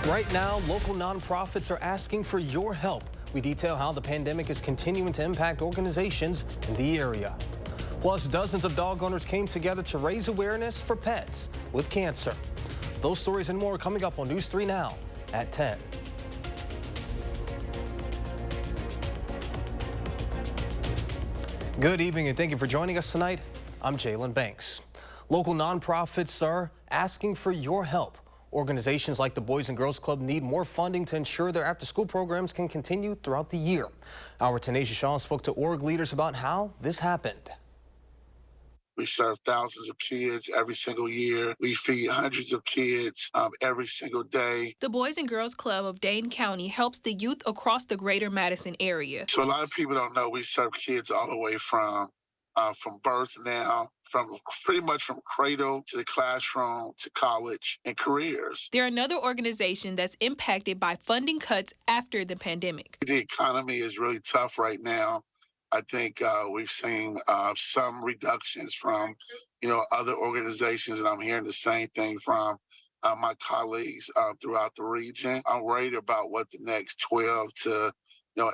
Right now, local nonprofits are asking for your help. We detail how the pandemic is continuing to impact organizations in the area. Plus, dozens of dog owners came together to raise awareness for pets with cancer. Those stories and more coming up on News 3 Now at 10. Good evening and thank you for joining us tonight. I'm Jalen Banks. Local nonprofits are asking for your help. Organizations like the Boys and Girls Club need more funding to ensure their after-school programs can continue throughout the year. Our Tanisha Shaw spoke to org leaders about how this happened. We serve thousands of kids every single year. We feed hundreds of kids every single day. The Boys and Girls Club of Dane County helps the youth across the greater Madison area. So a lot of people don't know we serve kids all the way from birth now, from pretty much from cradle to the classroom to college and careers. They're another organization that's impacted by funding cuts after the pandemic. The economy is really tough right now. I think we've seen some reductions from, other organizations, and I'm hearing the same thing from my colleagues throughout the region. I'm worried about what the next 12 to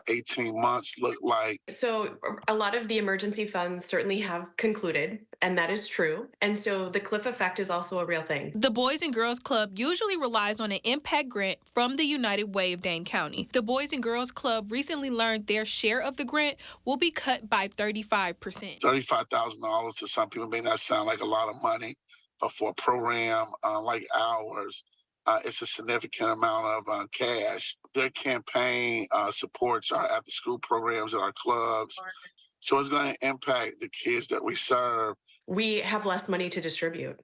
18 months look like. So a lot of the emergency funds certainly have concluded, and that is true. And so the cliff effect is also a real thing. The Boys and Girls Club usually relies on an impact grant from the United Way of Dane County. The Boys and Girls Club recently learned their share of the grant will be cut by 35%. $35,000 to some people may not sound like a lot of money, but for a program like ours, it's a significant amount of cash. Their campaign supports our after-school programs at our clubs. So it's going to impact the kids that we serve. We have less money to distribute.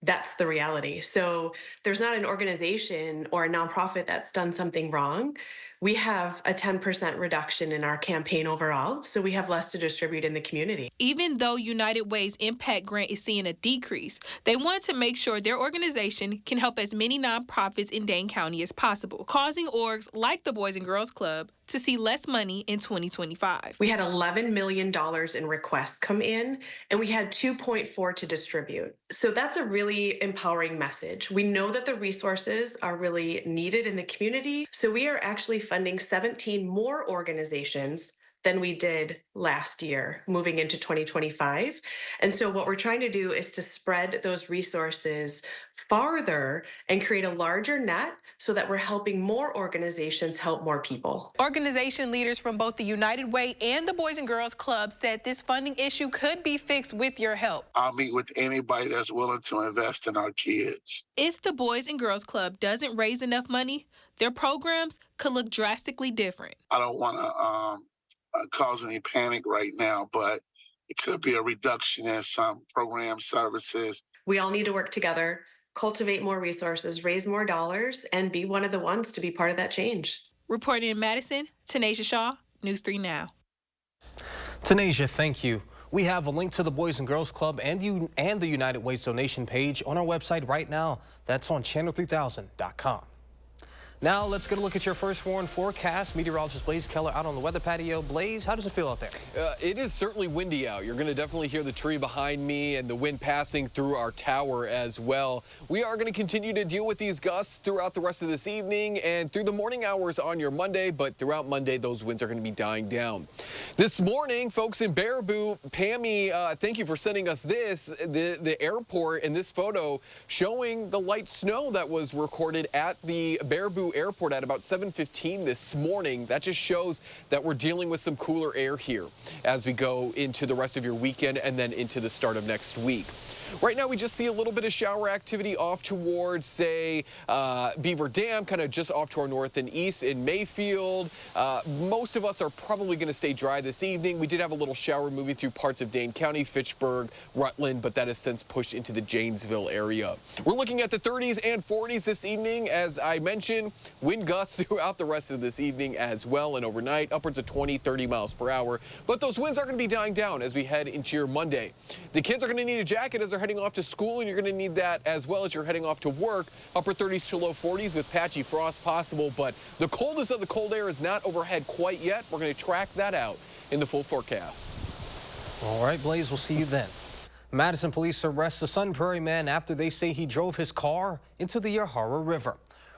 That's the reality. So there's not an organization or a nonprofit that's done something wrong. We have a 10% reduction in our campaign overall, so we have less to distribute in the community. Even though United Way's impact grant is seeing a decrease, they want to make sure their organization can help as many nonprofits in Dane County as possible, causing orgs like the Boys and Girls Club to see less money in 2025. We had $11 million in requests come in, and we had 2.4 to distribute. So that's a really empowering message. We know that the resources are really needed in the community, so we are actually funding 17 more organizations than we did last year, moving into 2025. And so what we're trying to do is to spread those resources farther and create a larger net so that we're helping more organizations help more people. Organization leaders from both the United Way and the Boys and Girls Club said this funding issue could be fixed with your help. I'll meet with anybody that's willing to invest in our kids. If the Boys and Girls Club doesn't raise enough money, their programs could look drastically different. I don't want to cause any panic right now, but it could be a reduction in some program services. We all need to work together, cultivate more resources, raise more dollars, and be one of the ones to be part of that change. Reporting in Madison, Tanisha Shaw, News 3 Now. Tanisha, thank you. We have a link to the Boys and Girls Club and the United Way's donation page on our website right now. That's on channel3000.com. Now let's get a look at your first warned forecast. Meteorologist Blaze Keller out on the weather patio. Blaze, how does it feel out there? It is certainly windy out. You're going to definitely hear the tree behind me and the wind passing through our tower as well. We are going to continue to deal with these gusts throughout the rest of this evening and through the morning hours on your Monday, but throughout Monday, those winds are going to be dying down. This morning, folks in Baraboo, Pammy, thank you for sending us this, the airport in this photo showing the light snow that was recorded at the Baraboo Airport at about 7:15 this morning. That just shows that we're dealing with some cooler air here as we go into the rest of your weekend and then into the start of next week. Right now, we just see a little bit of shower activity off towards, say, Beaver Dam, kind of just off to our north and east in Mayfield. Most of us are probably going to stay dry this evening. We did have a little shower moving through parts of Dane County, Fitchburg, Rutland, but that has since pushed into the Janesville area. We're looking at the 30s and 40s this evening. As I mentioned, wind gusts throughout the rest of this evening as well, and overnight, upwards of 20, 30 miles per hour. But those winds are going to be dying down as we head into your Monday. The kids are going to need a jacket as they're heading off to school, and you're going to need that as well as you're heading off to work. Upper 30s to low 40s with patchy frost possible, but the coldest of the cold air is not overhead quite yet. We're going to track that out in the full forecast. All right, Blaze, we'll see you then. Madison police arrest a Sun Prairie man after they say he drove his car into the Yahara River.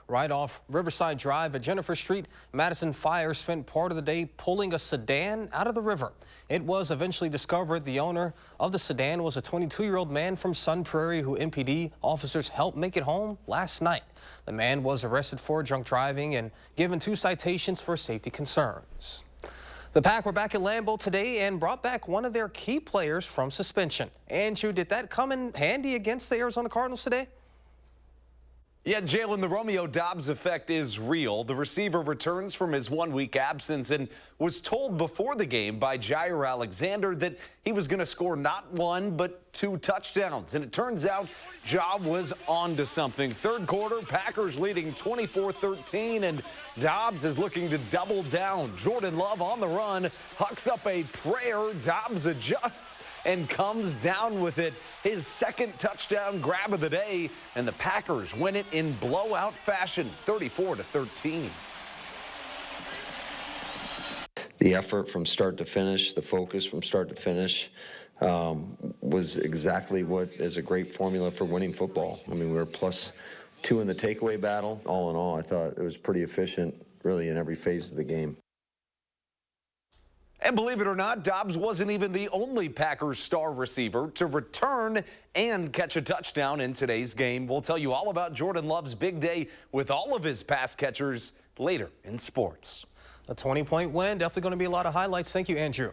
Right off Riverside Drive at Jennifer Street, Madison fire spent part of the day pulling a sedan out of the river. It was eventually discovered the owner of the sedan was a 22-year-old man from Sun Prairie who MPD officers helped make it home last night. The man was arrested for drunk driving and given 2 citations for safety concerns. The Pack were back at Lambeau today and brought back one of their key players from suspension. Andrew, did that come in handy against the Arizona Cardinals today? Yeah, Jalen, the Romeo Doubs effect is real. The receiver returns from his 1-week absence and was told before the game by Jair Alexander that he was going to score not 1 but 2 touchdowns. And it turns out Ja was on to something. Third quarter, Packers leading 24-13, and Doubs is looking to double down. Jordan Love on the run, hucks up a prayer. Doubs adjusts and comes down with it. His second touchdown grab of the day, and the Packers win it in blowout fashion, 34-13. The effort from start to finish, the focus from start to finish was exactly what is a great formula for winning football. I mean, we were +2 in the takeaway battle. All in all, I thought it was pretty efficient, really, in every phase of the game. And believe it or not, Doubs wasn't even the only Packers star receiver to return and catch a touchdown in today's game. We'll tell you all about Jordan Love's big day with all of his pass catchers later in sports. A 20-point win, definitely going to be a lot of highlights. Thank you, Andrew.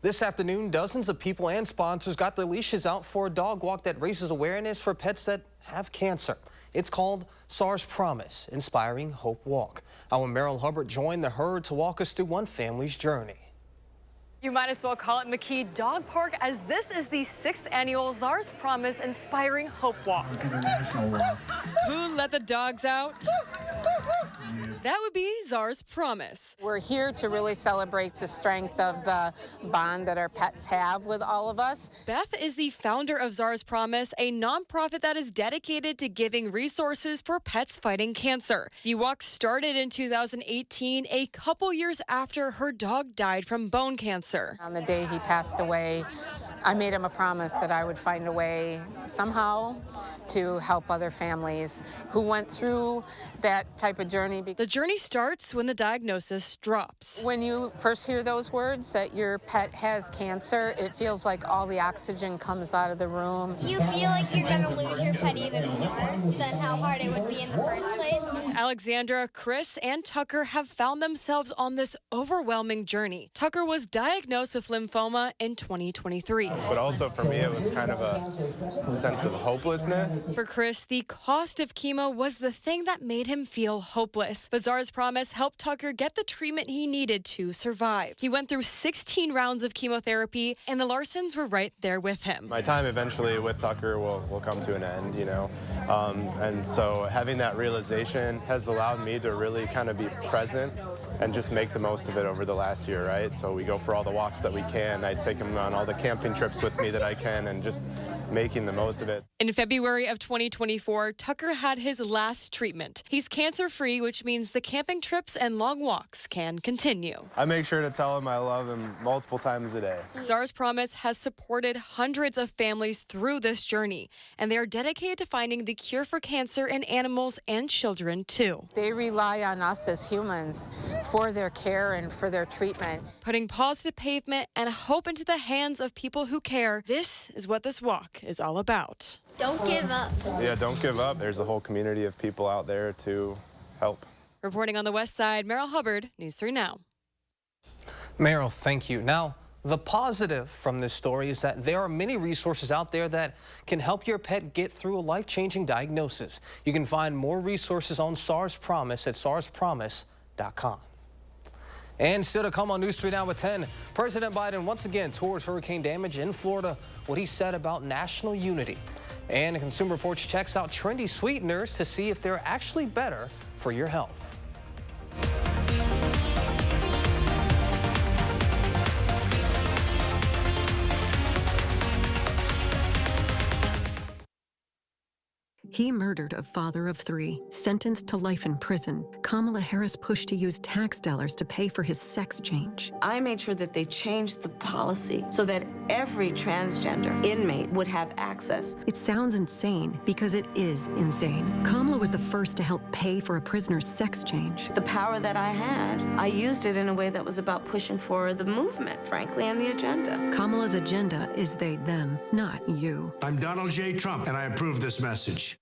This afternoon, dozens of people and sponsors got their leashes out for a dog walk that raises awareness for pets that have cancer. It's called SARS Promise, Inspiring Hope Walk. Our Merrill Hubbard joined the herd to walk us through one family's journey. You might as well call it McKee Dog Park, as this is the 6th annual SARS Promise Inspiring Hope Walk. Who let the dogs out? That would be SARS Promise. We're here to really celebrate the strength of the bond that our pets have with all of us. Beth is the founder of SARS Promise, a nonprofit that is dedicated to giving resources for pets fighting cancer. The walk started in 2018, a couple years after her dog died from bone cancer. On the day he passed away, I made him a promise that I would find a way somehow to help other families who went through that type of journey. The journey starts when the diagnosis drops. When you first hear those words that your pet has cancer, it feels like all the oxygen comes out of the room. You feel like you're going to lose your pet even more than how hard it would be in the first place. Alexandra, Chris, and Tucker have found themselves on this overwhelming journey. Tucker was diagnosed with lymphoma in 2023. But also for me, it was kind of a sense of hopelessness. For Chris, the cost of chemo was the thing that made him feel hopeless. But SARS Promise helped Tucker get the treatment he needed to survive. He went through 16 rounds of chemotherapy, and the Larsons were right there with him. My time eventually with Tucker will come to an end, you know. And so having that realization has allowed me to really kind of be present and just make the most of it over the last year, right? So we go for all the walks that we can. I take him on all the camping trips with me that I can, and just making the most of it. In February of 2024, Tucker had his last treatment. He's cancer-free, which means the camping trips and long walks can continue. I make sure to tell him I love him multiple times a day. SARS Promise has supported hundreds of families through this journey, and they are dedicated to finding the cure for cancer in animals and children, too. They rely on us as humans for their care and for their treatment. Putting positive pavement and hope into the hands of people who care, this is what this walk is all about. Don't give up. Yeah, don't give up. There's a whole community of people out there to help. Reporting on the West Side, Merrill Hubbard, News 3 Now. Merrill, thank you. Now, the positive from this story is that there are many resources out there that can help your pet get through a life-changing diagnosis. You can find more resources on SARS Promise at sarspromise.com. And still to come on News 3 Now at 10, President Biden once again tours hurricane damage in Florida, what he said about national unity. And Consumer Reports checks out trendy sweeteners to see if they're actually better for your health. He murdered a father of 3, sentenced to life in prison. Kamala Harris pushed to use tax dollars to pay for his sex change. I made sure that they changed the policy so that every transgender inmate would have access. It sounds insane because it is insane. Kamala was the first to help pay for a prisoner's sex change. The power that I had, I used it in a way that was about pushing for the movement, frankly, and the agenda. Kamala's agenda is they, them, not you. I'm Donald J. Trump, and I approve this message.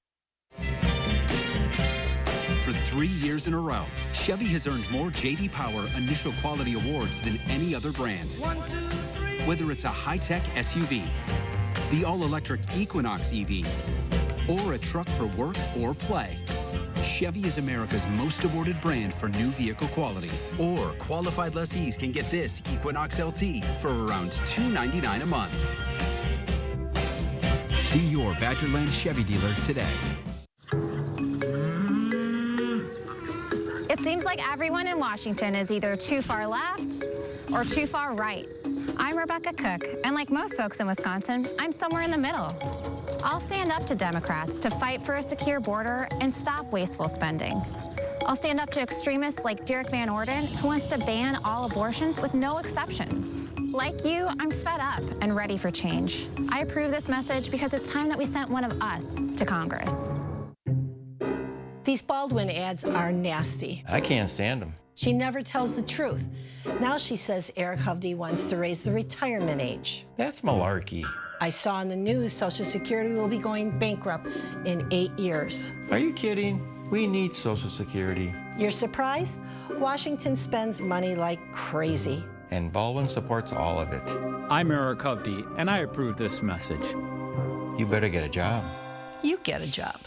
For 3 years in a row, Chevy has earned more J.D. Power Initial Quality Awards than any other brand. 1, 2, 3. Whether it's a high-tech SUV, the all-electric Equinox EV, or a truck for work or play, Chevy is America's most awarded brand for new vehicle quality. Or qualified lessees can get this Equinox LT for around $299 a month. See your Badgerland Chevy dealer today. It seems like everyone in Washington is either too far left or too far right. I'm Rebecca Cook, and like most folks in Wisconsin, I'm somewhere in the middle. I'll stand up to Democrats to fight for a secure border and stop wasteful spending. I'll stand up to extremists like Derek Van Orden, who wants to ban all abortions with no exceptions. Like you, I'm fed up and ready for change. I approve this message because it's time that we sent one of us to Congress. These Baldwin ads are nasty. I can't stand them. She never tells the truth. Now she says Eric Hovde wants to raise the retirement age. That's malarkey. I saw on the news Social Security will be going bankrupt in 8 years. Are you kidding? We need Social Security. You're surprised? Washington spends money like crazy. And Baldwin supports all of it. I'm Eric Hovde, and I approve this message. You better get a job. You get a job.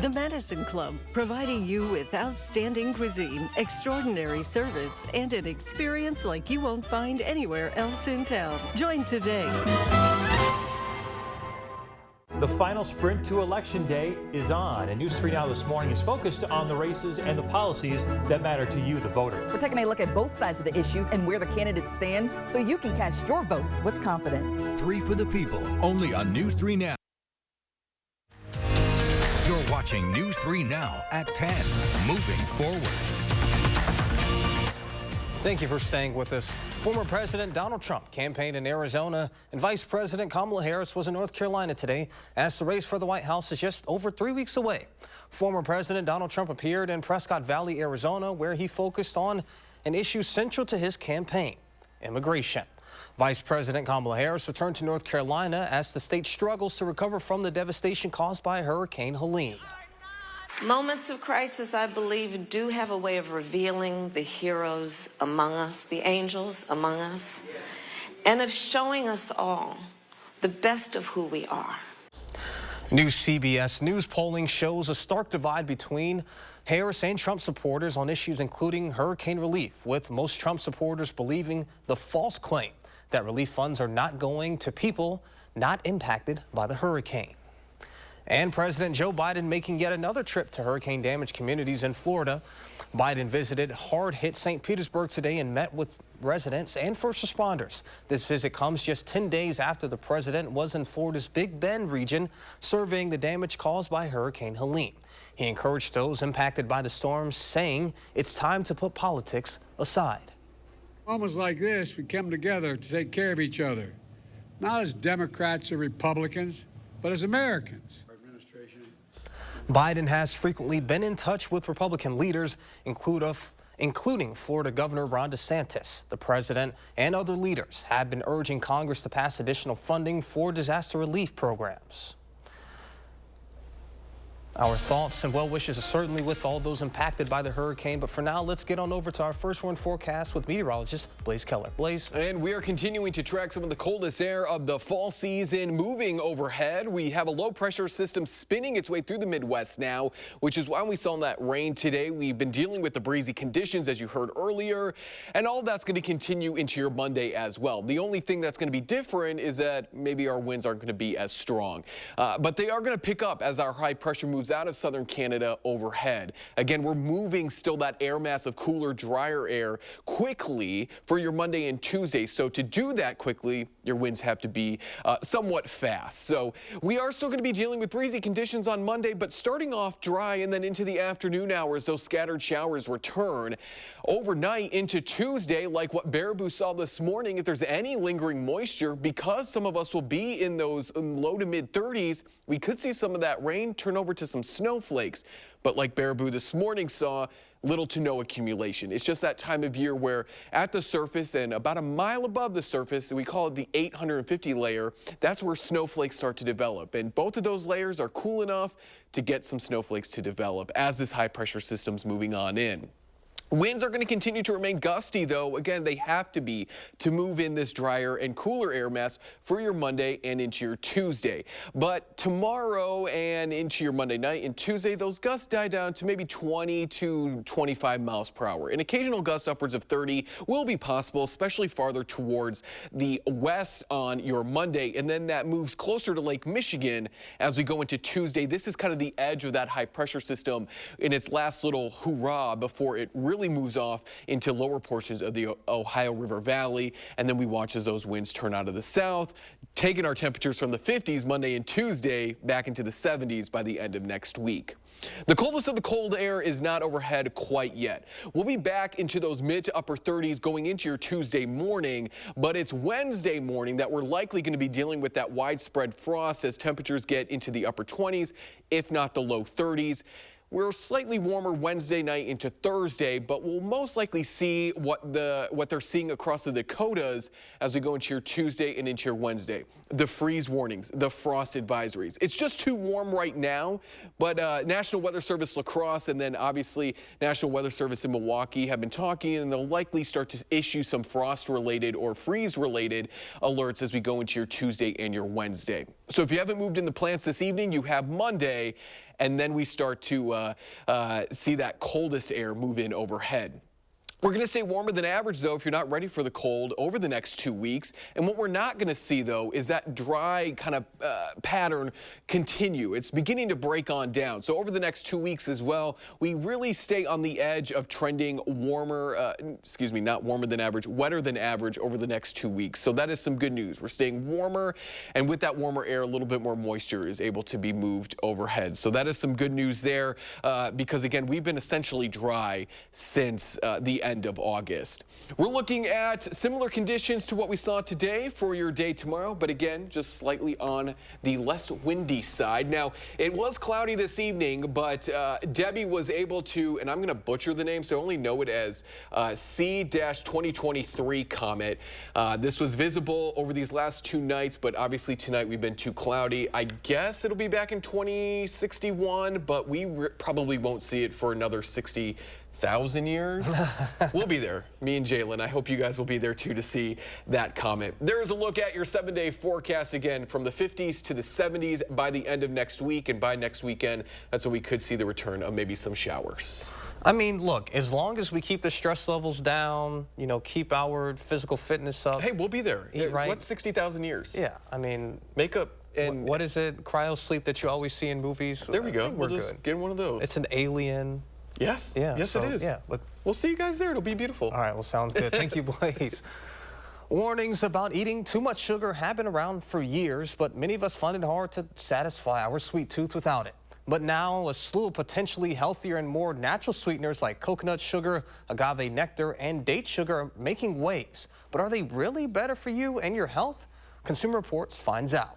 The Madison Club, providing you with outstanding cuisine, extraordinary service, and an experience like you won't find anywhere else in town. Join today. The final sprint to Election Day is on, and News 3 Now this morning is focused on the races and the policies that matter to you, the voter. We're taking a look at both sides of the issues and where the candidates stand so you can cast your vote with confidence. 3 for the people, only on News 3 Now. You're watching News 3 Now at 10, moving forward. Thank you for staying with us. Former President Donald Trump campaigned in Arizona, and Vice President Kamala Harris was in North Carolina today as the race for the White House is just over 3 weeks away. Former President Donald Trump appeared in Prescott Valley, Arizona, where he focused on an issue central to his campaign: immigration. Vice President Kamala Harris returned to North Carolina as the state struggles to recover from the devastation caused by Hurricane Helene. Moments of crisis, I believe, do have a way of revealing the heroes among us, the angels among us, and of showing us all the best of who we are. New CBS News polling shows a stark divide between Harris and Trump supporters on issues including hurricane relief, with most Trump supporters believing the false claim that relief funds are not going to people not impacted by the hurricane. And President Joe Biden making yet another trip to hurricane-damaged communities in Florida. Biden visited hard-hit St. Petersburg today and met with residents and first responders. This visit comes just 10 days after the president was in Florida's Big Bend region surveying the damage caused by Hurricane Helene. He encouraged those impacted by the storms, saying it's time to put politics aside. Moments like this, we come together to take care of each other, not as Democrats or Republicans, but as Americans. Biden has frequently been in touch with Republican leaders, including Florida Governor Ron DeSantis. The president and other leaders have been urging Congress to pass additional funding for disaster relief programs. Our thoughts and well wishes are certainly with all those impacted by the hurricane. But for now, let's get on over to our first warn forecast with meteorologist Blaze Keller. Blaze. And we are continuing to track some of the coldest air of the fall season moving overhead. We have a low pressure system spinning its way through the Midwest now, which is why we saw that rain today. We've been dealing with the breezy conditions, as you heard earlier, and all that's going to continue into your Monday as well. The only thing that's going to be different is that maybe our winds aren't going to be as strong, but they are going to pick up as our high pressure moves out of southern Canada overhead. Again, we're moving still that air mass of cooler, drier air quickly for your Monday and Tuesday. So to do that quickly, your winds have to be somewhat fast. So we are still going to be dealing with breezy conditions on Monday, but starting off dry and then into the afternoon hours, those scattered showers return. Overnight into Tuesday, like what Baraboo saw this morning, if there's any lingering moisture, because some of us will be in those low to mid 30s, we could see some of that rain turn over to some snowflakes. But like Baraboo this morning saw, little to no accumulation. It's just that time of year where at the surface and about a mile above the surface, we call it the 850 layer, that's where snowflakes start to develop. And both of those layers are cool enough to get some snowflakes to develop as this high pressure system's moving on in. Winds are going to continue to remain gusty, though. Again, they have to be to move in this drier and cooler air mass for your Monday and into your Tuesday. But tomorrow and into your Monday night and Tuesday, those gusts die down to maybe 20 to 25 miles per hour. An occasional gust upwards of 30 will be possible, especially farther towards the west on your Monday. And then that moves closer to Lake Michigan as we go into Tuesday. This is kind of the edge of that high pressure system in its last little hurrah before it really moves off into lower portions of the Ohio River Valley, and then we watch as those winds turn out of the south, taking our temperatures from the 50s Monday and Tuesday back into the 70s by the end of next week. The coldest of the cold air is not overhead quite yet. We'll be back into those mid to upper 30s going into your Tuesday morning, but it's Wednesday morning that we're likely going to be dealing with that widespread frost as temperatures get into the upper 20s, if not the low 30s. We're slightly warmer Wednesday night into Thursday, but we'll most likely see what they're seeing across the Dakotas as we go into your Tuesday and into your Wednesday. The freeze warnings, the frost advisories. It's just too warm right now, but National Weather Service La Crosse and then obviously National Weather Service in Milwaukee have been talking, and they'll likely start to issue some frost-related or freeze-related alerts as we go into your Tuesday and your Wednesday. So if you haven't moved in the plants this evening, you have Monday, and then we start to see that coldest air move in overhead. We're going to stay warmer than average, though, if you're not ready for the cold over the next 2 weeks. And what we're not going to see, though, is that dry kind of pattern continue. It's beginning to break on down. So over the next 2 weeks as well, we really stay on the edge of trending warmer, not warmer than average, wetter than average over the next 2 weeks. So that is some good news. We're staying warmer, and with that warmer air, a little bit more moisture is able to be moved overhead. So that is some good news there because, again, we've been essentially dry since the end of August. We're looking at similar conditions to what we saw today for your day tomorrow, but again, just slightly on the less windy side. Now, it was cloudy this evening, but Debbie was able to, and I'm going to butcher the name, so I only know it as C-2023 comet. This was visible over these last 2 nights, but obviously tonight we've been too cloudy. I guess it'll be back in 2061, but we probably won't see it for another 60,000 years. We'll be there, me and Jalen. I hope you guys will be there too to see that comet. There is a look at your 7-day forecast again from the 50s to the 70s by the end of next week, and by next weekend, that's when we could see the return of maybe some showers. I mean, look, as long as we keep the stress levels down, you know, keep our physical fitness up. Hey, we'll be there. Right? What's 60,000 years? Yeah, I mean, makeup. And what is it? Cryo sleep that you always see in movies? There we go. We're just good. Get one of those. It's an alien. Yes. Yeah. Yes, so, it is. Yeah. We'll see you guys there. It'll be beautiful. All right. Well, sounds good. Thank you, Blaze. Warnings about eating too much sugar have been around for years, but many of us find it hard to satisfy our sweet tooth without it. But now a slew of potentially healthier and more natural sweeteners like coconut sugar, agave nectar, and date sugar are making waves. But are they really better for you and your health? Consumer Reports finds out.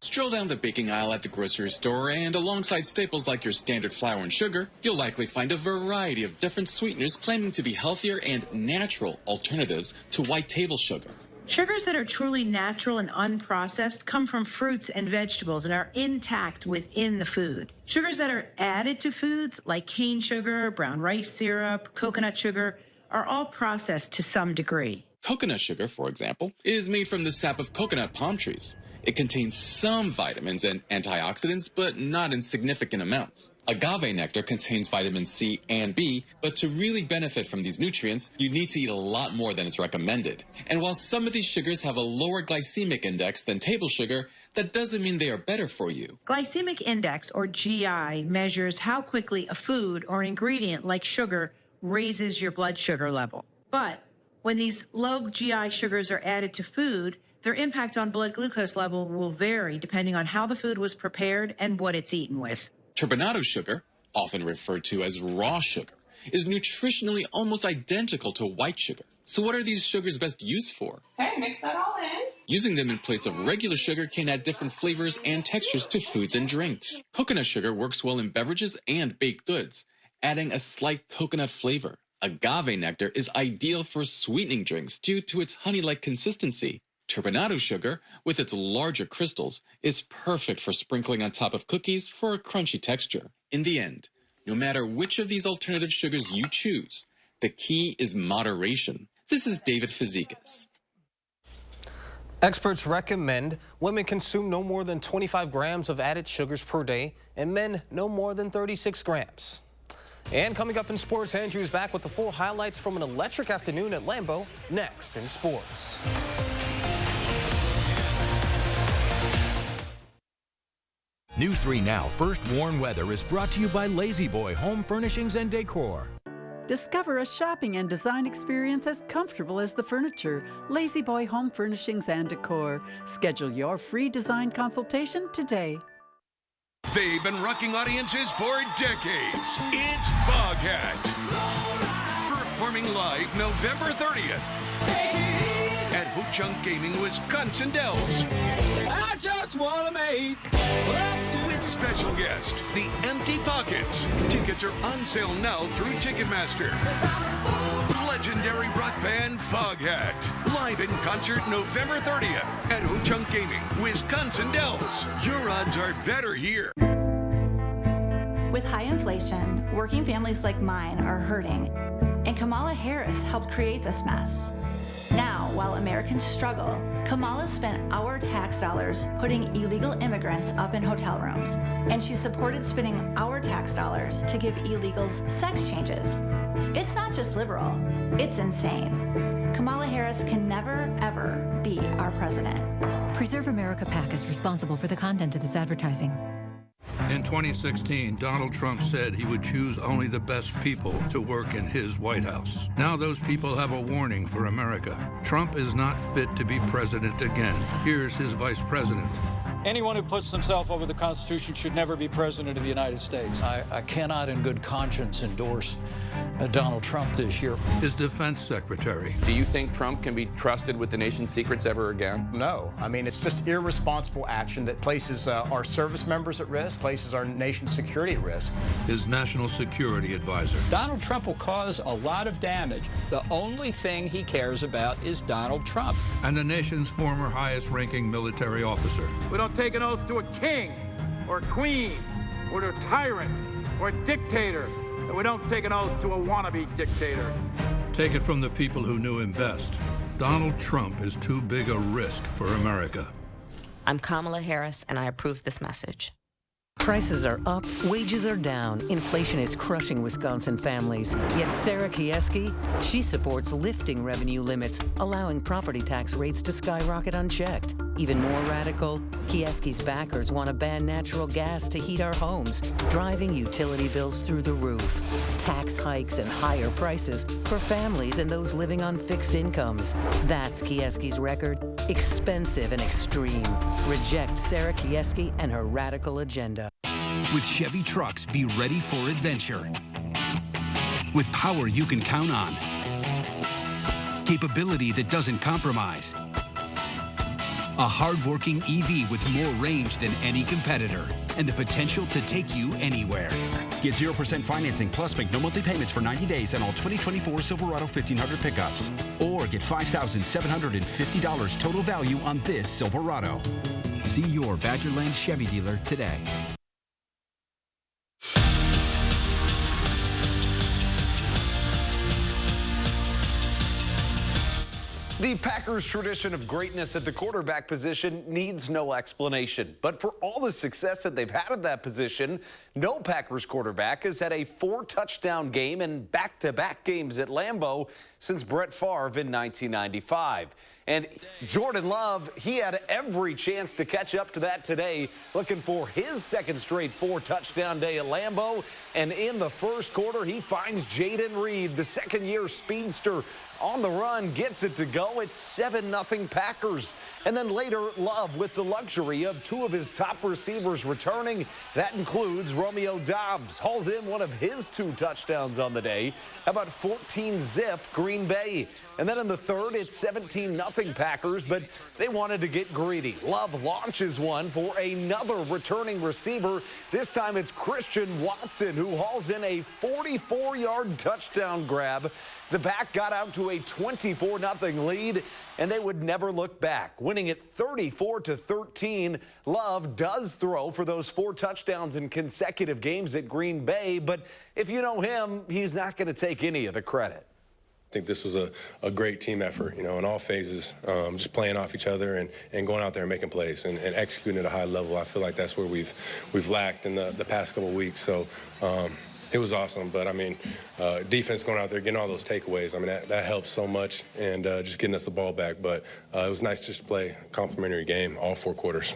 Stroll down the baking aisle at the grocery store, and alongside staples like your standard flour and sugar, you'll likely find a variety of different sweeteners claiming to be healthier and natural alternatives to white table sugar. Sugars that are truly natural and unprocessed come from fruits and vegetables and are intact within the food. Sugars that are added to foods like cane sugar, brown rice syrup, coconut sugar are all processed to some degree. Coconut sugar, for example, is made from the sap of coconut palm trees. It contains some vitamins and antioxidants, but not in significant amounts. Agave nectar contains vitamin C and B, but to really benefit from these nutrients, you need to eat a lot more than is recommended. And while some of these sugars have a lower glycemic index than table sugar, that doesn't mean they are better for you. Glycemic index, or GI, measures how quickly a food or ingredient like sugar raises your blood sugar level. But when these low GI sugars are added to food, their impact on blood glucose level will vary depending on how the food was prepared and what it's eaten with. Turbinado sugar, often referred to as raw sugar, is nutritionally almost identical to white sugar. So what are these sugars best used for? Okay, mix that all in. Using them in place of regular sugar can add different flavors and textures to foods and drinks. Coconut sugar works well in beverages and baked goods, adding a slight coconut flavor. Agave nectar is ideal for sweetening drinks due to its honey-like consistency. Turbinado sugar, with its larger crystals, is perfect for sprinkling on top of cookies for a crunchy texture. In the end, no matter which of these alternative sugars you choose, the key is moderation. This is David Fazekas. Experts recommend women consume no more than 25 grams of added sugars per day and men no more than 36 grams. And coming up in sports, Andrew's back with the full highlights from an electric afternoon at Lambeau, next in sports. News 3 Now First Warn Weather is brought to you by Lazy Boy Home Furnishings and Decor. Discover a shopping and design experience as comfortable as the furniture. Lazy Boy Home Furnishings and Decor. Schedule your free design consultation today. They've been rocking audiences for decades. It's Foghat. Performing live November 30th at Ho-Chunk Gaming, Wisconsin Dells. I just want to make with special guest, The Empty Pockets. Tickets are on sale now through Ticketmaster. Legendary rock band Foghat. Live in concert November 30th at Ho-Chunk Gaming, Wisconsin Dells. Your odds are better here. With high inflation, working families like mine are hurting, and Kamala Harris helped create this mess. Now, while Americans struggle, Kamala spent our tax dollars putting illegal immigrants up in hotel rooms, and she supported spending our tax dollars to give illegals sex changes. It's not just liberal, it's insane. Kamala Harris can never, ever be our president. Preserve America PAC is responsible for the content of this advertising. In 2016, Donald Trump said he would choose only the best people to work in his White House. Now those people have a warning for America. Trump is not fit to be president again. Here's his vice president. Anyone who puts himself over the Constitution should never be president of the United States. I cannot in good conscience endorse Donald Trump this year. His defense secretary. Do you think Trump can be trusted with the nation's secrets ever again? No. I mean, it's just irresponsible action that places our service members at risk, places our nation's security at risk. His national security advisor. Donald Trump will cause a lot of damage. The only thing he cares about is Donald Trump. And the nation's former highest-ranking military officer. We don't take an oath to a king or a queen or to a tyrant or a dictator. And we don't take an oath to a wannabe dictator. Take it from the people who knew him best. Donald Trump is too big a risk for America. I'm Kamala Harris, and I approve this message. Prices are up, wages are down, inflation is crushing Wisconsin families. Yet Sarah Kieski, she supports lifting revenue limits, allowing property tax rates to skyrocket unchecked. Even more radical, Kieski's backers want to ban natural gas to heat our homes, driving utility bills through the roof. Tax hikes and higher prices for families and those living on fixed incomes. That's Kieski's record, expensive and extreme. Reject Sarah Kieski and her radical agenda. With Chevy trucks, be ready for adventure. With power you can count on. Capability that doesn't compromise. A hard-working EV with more range than any competitor and the potential to take you anywhere. Get 0% financing plus make no monthly payments for 90 days on all 2024 Silverado 1500 pickups. Or get $5,750 total value on this Silverado. See your Badgerland Chevy dealer today. The Packers' tradition of greatness at the quarterback position needs no explanation. But for all the success that they've had at that position, no Packers quarterback has had a 4-touchdown game in back-to-back games at Lambeau since Brett Favre in 1995. And Jordan Love, he had every chance to catch up to that today, looking for his second straight 4-touchdown day at Lambeau. And in the first quarter, he finds Jaden Reed, the second-year speedster, on the run, gets it to go. It's 7-0 Packers. And then later, Love with the luxury of 2 of his top receivers returning. That includes Romeo Doubs, hauls in one of his 2 touchdowns on the day. How about 14-zip Green Bay? And then in the third, it's 17-0 Packers, but they wanted to get greedy. Love launches one for another returning receiver. This time it's Christian Watson who hauls in a 44-yard touchdown grab. The Pack got out to a 24-0 lead, and they would never look back. Winning it 34-13, Love does throw for those 4 touchdowns in consecutive games at Green Bay, but if you know him, he's not going to take any of the credit. I think this was a great team effort, in all phases, just playing off each other and going out there and making plays and executing at a high level. I feel like that's where we've lacked in the past couple of weeks. So it was awesome. But, defense going out there, getting all those takeaways, that helps so much, and just getting us the ball back. But it was nice just to play a complimentary game all 4 quarters.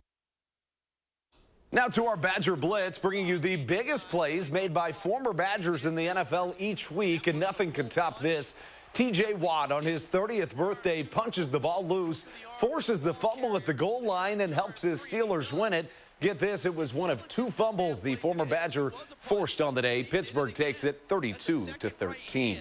Now to our Badger Blitz, bringing you the biggest plays made by former Badgers in the NFL each week, and nothing can top this. T.J. Watt on his 30th birthday punches the ball loose, forces the fumble at the goal line, and helps his Steelers win it. Get this, it was one of 2 fumbles the former Badger forced on the day. Pittsburgh takes it 32-13.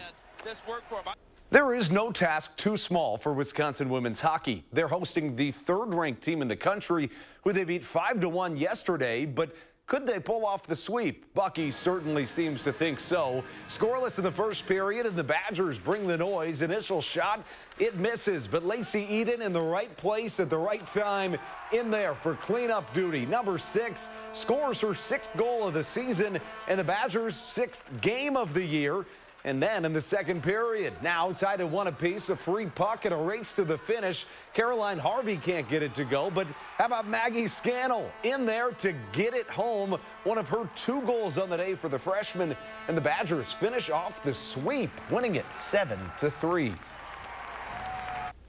There is no task too small for Wisconsin women's hockey. They're hosting the 3rd-ranked team in the country, who they beat 5-1 yesterday, but could they pull off the sweep? Bucky certainly seems to think so. Scoreless in the first period, and the Badgers bring the noise. Initial shot, it misses, but Lacey Eden in the right place at the right time, in there for cleanup duty. Number 6 scores her 6th goal of the season, and the Badgers' 6th game of the year. And then in the second period, now tied at 1 apiece, a free puck and a race to the finish. Caroline Harvey can't get it to go, but how about Maggie Scannell in there to get it home? One of her 2 goals on the day for the freshman, and the Badgers finish off the sweep, winning it 7-3.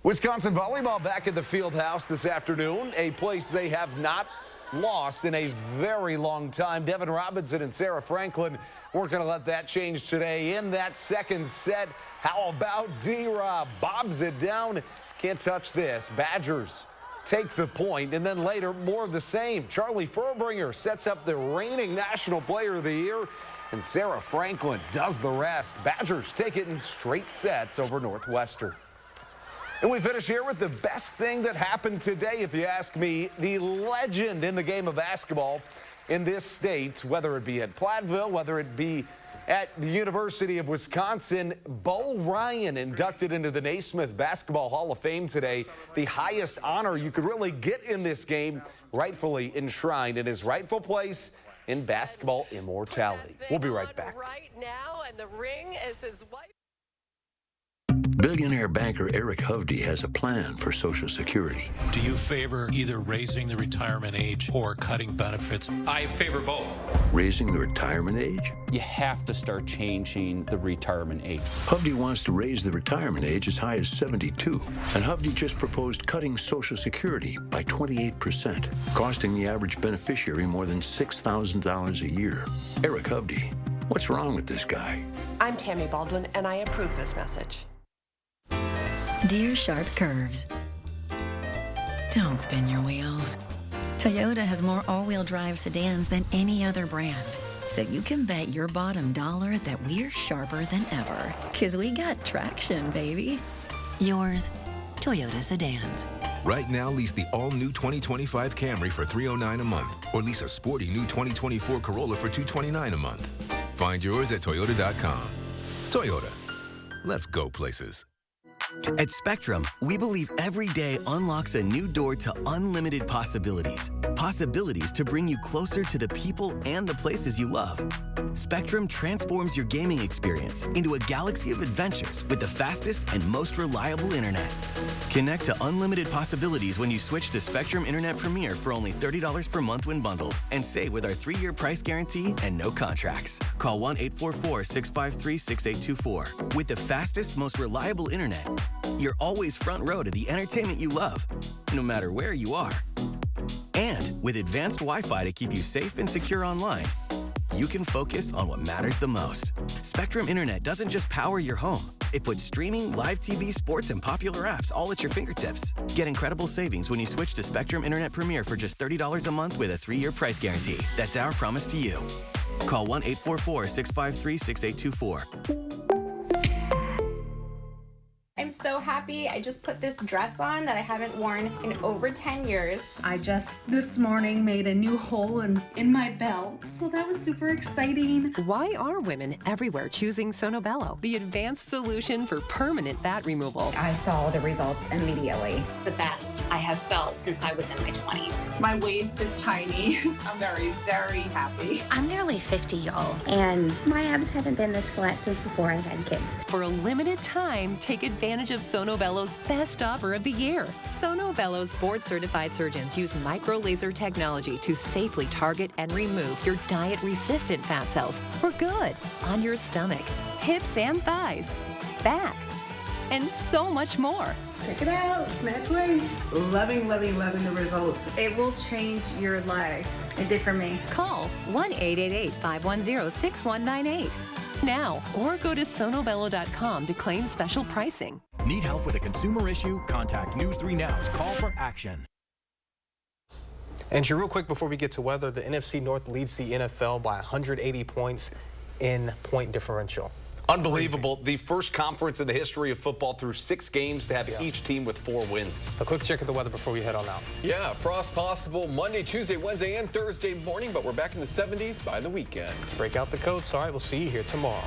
Wisconsin volleyball back at the field house this afternoon, a place they have not lost in a very long time. Devin Robinson and Sarah Franklin weren't going to let that change today in that second set. How about D-Rob? Bobs it down. Can't touch this. Badgers take the point, and then later, more of the same. Charlie Furbringer sets up the reigning National Player of the Year, and Sarah Franklin does the rest. Badgers take it in straight sets over Northwestern. And we finish here with the best thing that happened today, if you ask me. The legend in the game of basketball in this state, whether it be at Platteville, whether it be at the University of Wisconsin, Bo Ryan inducted into the Naismith Basketball Hall of Fame today. The highest honor you could really get in this game, rightfully enshrined in his rightful place in basketball immortality. We'll be right back. Right now, and the ring is his wife. Billionaire banker Eric Hovde has a plan for Social Security. Do you favor either raising the retirement age or cutting benefits? I favor both. Raising the retirement age? You have to start changing the retirement age. Hovde wants to raise the retirement age as high as 72. And Hovde just proposed cutting Social Security by 28%, costing the average beneficiary more than $6,000 a year. Eric Hovde, what's wrong with this guy? I'm Tammy Baldwin, and I approve this message. Dear sharp curves, don't spin your wheels. Toyota has more all-wheel drive sedans than any other brand. So you can bet your bottom dollar that we're sharper than ever. 'Cause we got traction, baby. Yours, Toyota Sedans. Right now, lease the all-new 2025 Camry for $309 a month, or lease a sporty new 2024 Corolla for $229 a month. Find yours at Toyota.com. Toyota, let's go places. At Spectrum, we believe every day unlocks a new door to unlimited possibilities. Possibilities to bring you closer to the people and the places you love. Spectrum transforms your gaming experience into a galaxy of adventures with the fastest and most reliable internet. Connect to unlimited possibilities when you switch to Spectrum Internet Premier for only $30 per month when bundled, and save with our 3-year price guarantee and no contracts. Call 1-844-653-6824. With the fastest, most reliable internet, you're always front row to the entertainment you love, no matter where you are. And with advanced Wi-Fi to keep you safe and secure online, you can focus on what matters the most. Spectrum Internet doesn't just power your home. It puts streaming, live TV, sports, and popular apps all at your fingertips. Get incredible savings when you switch to Spectrum Internet Premier for just $30 a month with a 3-year price guarantee. That's our promise to you. Call 1-844-653-6824. I'm so happy. I just put this dress on that I haven't worn in over 10 years. I just this morning made a new hole in my belt, so that was super exciting. Why are women everywhere choosing Sonobello, the advanced solution for permanent fat removal? I saw the results immediately. It's the best I have felt since I was in my 20s. My waist is tiny. I'm very, very happy. I'm nearly 50, y'all, and my abs haven't been this flat since before I've had kids. For a limited time, take advantage of Sonobello's best offer of the year. Sonobello's board-certified surgeons use micro-laser technology to safely target and remove your diet-resistant fat cells for good on your stomach, hips and thighs, back, and so much more. Check it out, snatch waist. Loving, loving, loving the results. It will change your life. It did for me. Call 1-888-510-6198 now, or go to sonobello.com to claim special pricing. Need help with a consumer issue? Contact News 3 Now's Call for Action. And real quick before we get to weather, the NFC North leads the NFL by 180 points in point differential. Unbelievable. The first conference in the history of football through 6 games to have each team with 4 wins. A quick check of the weather before we head on out. Yeah, frost possible Monday, Tuesday, Wednesday, and Thursday morning, but we're back in the 70s by the weekend. Break out the coats. All right, we'll see you here tomorrow.